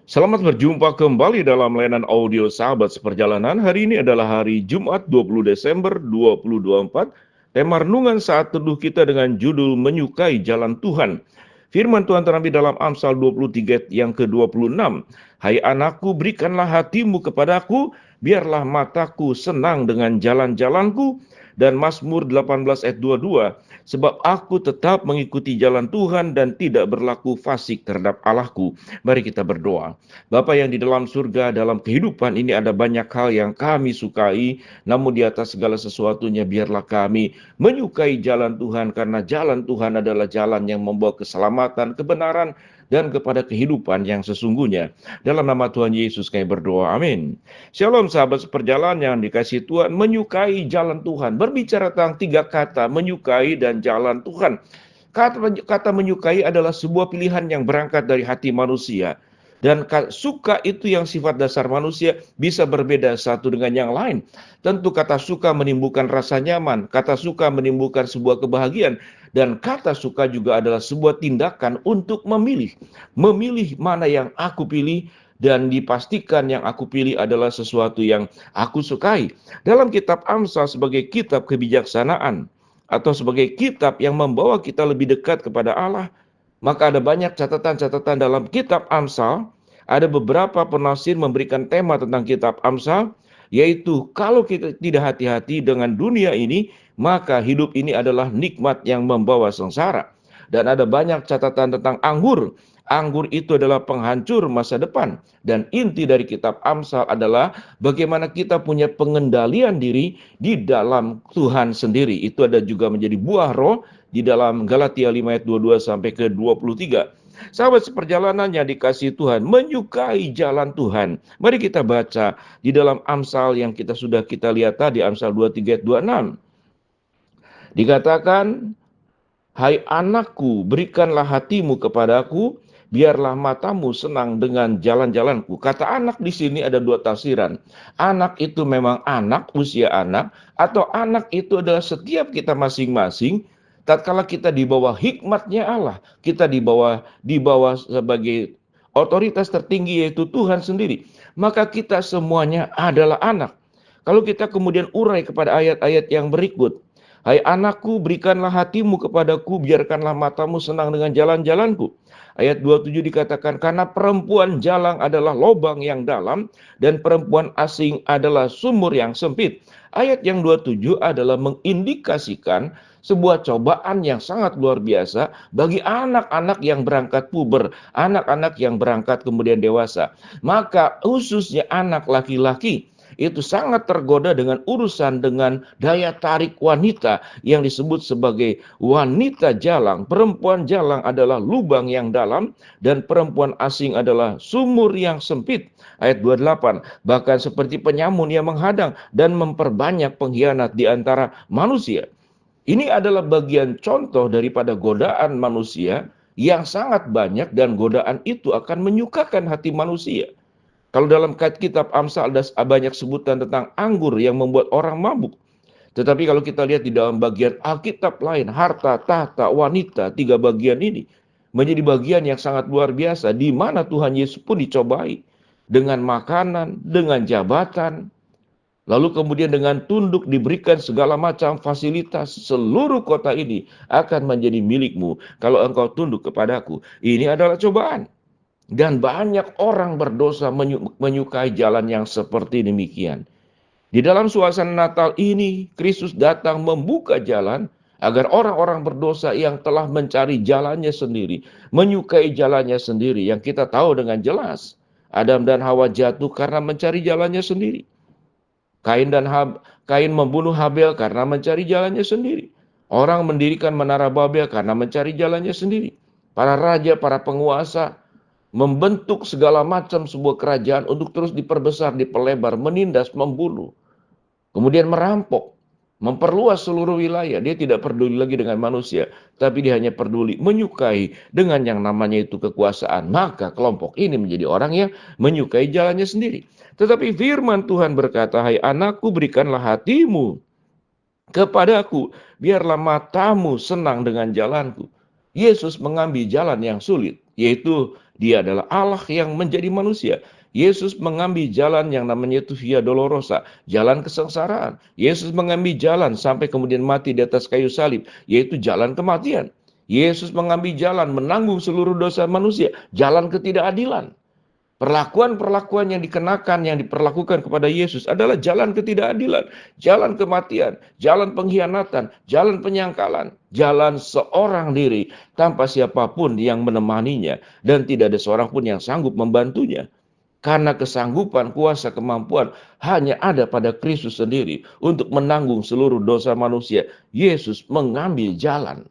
Selamat berjumpa kembali dalam layanan audio Sahabat Seperjalanan. Hari ini adalah hari Jumat 20 Desember 2024. Tema renungan saat teduh kita dengan judul Menyukai Jalan Tuhan. Firman Tuhan terambil dalam Amsal 23 yang ke-26. Hai anakku, berikanlah hatimu kepadaku, biarlah mataku senang dengan jalan-jalanku. Dan Mazmur 18 ayat 22. Sebab aku tetap mengikuti jalan Tuhan dan tidak berlaku fasik terhadap Allahku. Mari kita berdoa. Bapa yang di dalam surga, dalam kehidupan ini ada banyak hal yang kami sukai, namun di atas segala sesuatunya biarlah kami menyukai jalan Tuhan, karena jalan Tuhan adalah jalan yang membawa keselamatan, kebenaran, dan kepada kehidupan yang sesungguhnya. Dalam nama Tuhan Yesus kami berdoa, amin. Shalom sahabat seperjalanan yang dikasihi Tuhan. Menyukai jalan Tuhan, berbicara tentang 3 kata, menyukai dan jalan Tuhan. Kata menyukai adalah sebuah pilihan yang berangkat dari hati manusia. Dan suka itu yang sifat dasar manusia bisa berbeda satu dengan yang lain. Tentu kata suka menimbulkan rasa nyaman, kata suka menimbulkan sebuah kebahagiaan, dan kata suka juga adalah sebuah tindakan untuk memilih. Memilih mana yang aku pilih, dan dipastikan yang aku pilih adalah sesuatu yang aku sukai. Dalam kitab Amsal sebagai kitab kebijaksanaan, atau sebagai kitab yang membawa kita lebih dekat kepada Allah, maka ada banyak catatan-catatan dalam kitab Amsal. Ada beberapa penafsir memberikan tema tentang kitab Amsal, yaitu kalau kita tidak hati-hati dengan dunia ini, maka hidup ini adalah nikmat yang membawa sengsara. Dan ada banyak catatan tentang anggur. Anggur itu adalah penghancur masa depan. Dan inti dari kitab Amsal adalah bagaimana kita punya pengendalian diri di dalam Tuhan sendiri. Itu ada juga menjadi buah roh di dalam Galatia 5 ayat 22 sampai ke 23. Sahabat seperjalanan yang dikasihi Tuhan, menyukai jalan Tuhan. Mari kita baca di dalam Amsal yang kita lihat tadi, Amsal 23 ayat 26. Dikatakan, hai anakku, berikanlah hatimu kepadaku, biarlah matamu senang dengan jalan-jalanku. Kata anak di sini ada 2 tafsiran. Anak itu memang anak, usia anak, atau anak itu adalah setiap kita masing-masing. Tatkala kita di bawah hikmatnya Allah, kita di bawah sebagai otoritas tertinggi yaitu Tuhan sendiri, maka kita semuanya adalah anak. Kalau kita kemudian urai kepada ayat-ayat yang berikut, hai anakku, berikanlah hatimu kepadaku, biarkanlah matamu senang dengan jalan-jalanku. Ayat 27 dikatakan, karena perempuan jalang adalah lobang yang dalam, dan perempuan asing adalah sumur yang sempit. Ayat yang 27 adalah mengindikasikan sebuah cobaan yang sangat luar biasa bagi anak-anak yang berangkat puber, anak-anak yang berangkat kemudian dewasa. Maka khususnya anak laki-laki itu sangat tergoda dengan urusan dengan daya tarik wanita yang disebut sebagai wanita jalang. Perempuan jalang adalah lubang yang dalam, dan perempuan asing adalah sumur yang sempit. Ayat 28, bahkan seperti penyamun yang menghadang dan memperbanyak pengkhianat di antara manusia. Ini adalah bagian contoh daripada godaan manusia yang sangat banyak, dan godaan itu akan menyukakan hati manusia. Kalau dalam kitab Amsal ada banyak sebutan tentang anggur yang membuat orang mabuk. Tetapi kalau kita lihat di dalam bagian Alkitab lain, harta, tahta, wanita, 3 bagian ini menjadi bagian yang sangat luar biasa, di mana Tuhan Yesus pun dicobai dengan makanan, dengan jabatan, lalu kemudian dengan tunduk diberikan segala macam fasilitas. Seluruh kota ini akan menjadi milikmu kalau engkau tunduk kepadaku. Ini adalah cobaan. Dan banyak orang berdosa menyukai jalan yang seperti demikian. Di dalam suasana Natal ini, Kristus datang membuka jalan agar orang-orang berdosa yang telah mencari jalannya sendiri, menyukai jalannya sendiri, yang kita tahu dengan jelas Adam dan Hawa jatuh karena mencari jalannya sendiri. Kain membunuh Habel karena mencari jalannya sendiri. Orang mendirikan menara Babel karena mencari jalannya sendiri. Para raja, para penguasa membentuk segala macam sebuah kerajaan untuk terus diperbesar, diperlebar, menindas, membunuh. Kemudian merampok, memperluas seluruh wilayah. Dia tidak peduli lagi dengan manusia, tapi dia hanya peduli menyukai dengan yang namanya itu kekuasaan. Maka kelompok ini menjadi orang yang menyukai jalannya sendiri. Tetapi firman Tuhan berkata, hai anakku, berikanlah hatimu kepadaku, biarlah matamu senang dengan jalanku. Yesus mengambil jalan yang sulit, yaitu Dia adalah Allah yang menjadi manusia. Yesus mengambil jalan yang namanya itu Via Dolorosa, jalan kesengsaraan. Yesus mengambil jalan sampai kemudian mati di atas kayu salib, yaitu jalan kematian. Yesus mengambil jalan menanggung seluruh dosa manusia, jalan ketidakadilan. Perlakuan-perlakuan yang dikenakan, yang diperlakukan kepada Yesus adalah jalan ketidakadilan, jalan kematian, jalan pengkhianatan, jalan penyangkalan, jalan seorang diri tanpa siapapun yang menemaninya, dan tidak ada seorang pun yang sanggup membantunya. Karena kesanggupan, kuasa, kemampuan hanya ada pada Kristus sendiri untuk menanggung seluruh dosa manusia. Yesus mengambil jalan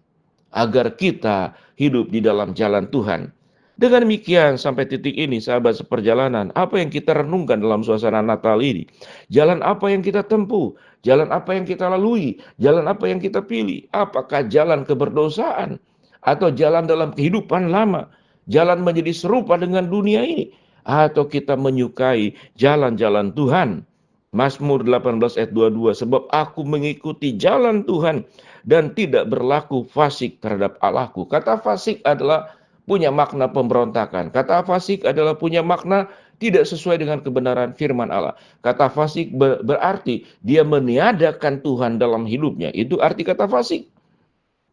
agar kita hidup di dalam jalan Tuhan. Dengan demikian, sampai titik ini, sahabat seperjalanan, apa yang kita renungkan dalam suasana Natal ini? Jalan apa yang kita tempuh? Jalan apa yang kita lalui? Jalan apa yang kita pilih? Apakah jalan keberdosaan? Atau jalan dalam kehidupan lama? Jalan menjadi serupa dengan dunia ini? Atau kita menyukai jalan-jalan Tuhan? Mazmur 18 ayat 22, sebab aku mengikuti jalan Tuhan dan tidak berlaku fasik terhadap Allahku. Kata fasik adalah punya makna pemberontakan. Kata fasik adalah punya makna tidak sesuai dengan kebenaran firman Allah. Kata fasik berarti dia meniadakan Tuhan dalam hidupnya. Itu arti kata fasik.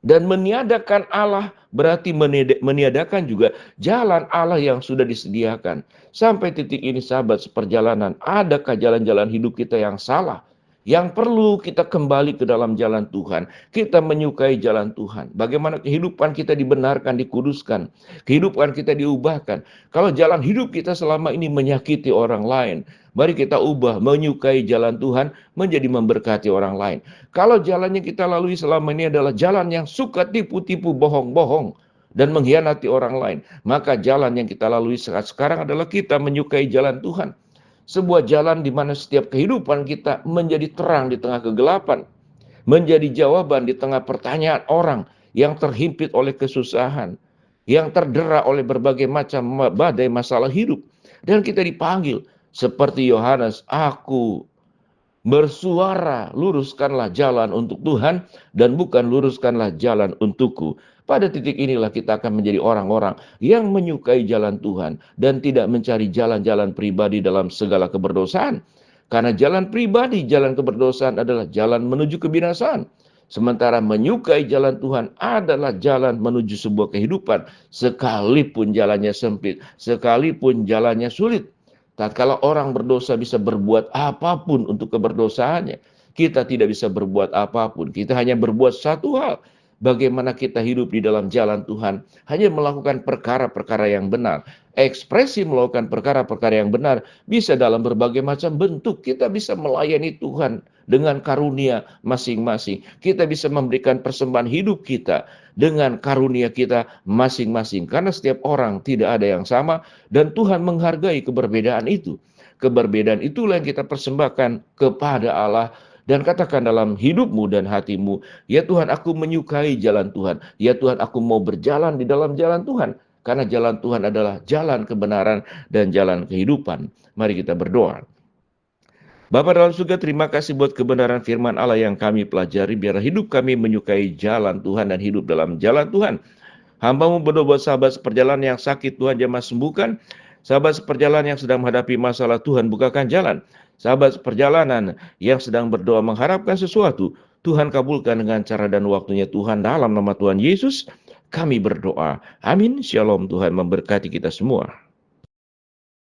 Dan meniadakan Allah berarti meniadakan juga jalan Allah yang sudah disediakan. Sampai titik ini sahabat seperjalanan, adakah jalan-jalan hidup kita yang salah? Yang perlu kita kembali ke dalam jalan Tuhan. Kita menyukai jalan Tuhan. Bagaimana kehidupan kita dibenarkan, dikuduskan. Kehidupan kita diubahkan. Kalau jalan hidup kita selama ini menyakiti orang lain, mari kita ubah, menyukai jalan Tuhan menjadi memberkati orang lain. Kalau jalannya kita lalui selama ini adalah jalan yang suka tipu-tipu, bohong-bohong, dan mengkhianati orang lain, maka jalan yang kita lalui sekarang adalah kita menyukai jalan Tuhan. Sebuah jalan di mana setiap kehidupan kita menjadi terang di tengah kegelapan, menjadi jawaban di tengah pertanyaan orang yang terhimpit oleh kesusahan, yang terdera oleh berbagai macam badai masalah hidup. Dan kita dipanggil seperti Yohanes, aku bersuara, luruskanlah jalan untuk Tuhan dan bukan luruskanlah jalan untukku. Pada titik inilah kita akan menjadi orang-orang yang menyukai jalan Tuhan dan tidak mencari jalan-jalan pribadi dalam segala keberdosaan. Karena jalan pribadi, jalan keberdosaan adalah jalan menuju kebinasaan. Sementara menyukai jalan Tuhan adalah jalan menuju sebuah kehidupan, sekalipun jalannya sempit, sekalipun jalannya sulit. Tatkala orang berdosa bisa berbuat apapun untuk keberdosaannya, kita tidak bisa berbuat apapun. Kita hanya berbuat satu hal. Bagaimana kita hidup di dalam jalan Tuhan, hanya melakukan perkara-perkara yang benar. Ekspresi melakukan perkara-perkara yang benar bisa dalam berbagai macam bentuk. Kita bisa melayani Tuhan dengan karunia masing-masing. Kita bisa memberikan persembahan hidup kita dengan karunia kita masing-masing. Karena setiap orang tidak ada yang sama dan Tuhan menghargai keberbedaan itu. Keberbedaan itulah yang kita persembahkan kepada Allah. Dan katakan dalam hidupmu dan hatimu, ya Tuhan, aku menyukai jalan Tuhan. Ya Tuhan, aku mau berjalan di dalam jalan Tuhan. Karena jalan Tuhan adalah jalan kebenaran dan jalan kehidupan. Mari kita berdoa. Bapa dalam surga, terima kasih buat kebenaran firman Allah yang kami pelajari. Biar hidup kami menyukai jalan Tuhan dan hidup dalam jalan Tuhan. Hamba-Mu berdoa buat sahabat seperjalanan yang sakit, Tuhan jamah sembuhkan. Sahabat seperjalanan yang sedang menghadapi masalah, Tuhan bukakan jalan. Sahabat seperjalanan yang sedang berdoa mengharapkan sesuatu, Tuhan kabulkan dengan cara dan waktunya Tuhan. Dalam nama Tuhan Yesus, kami berdoa. Amin. Shalom. Tuhan memberkati kita semua.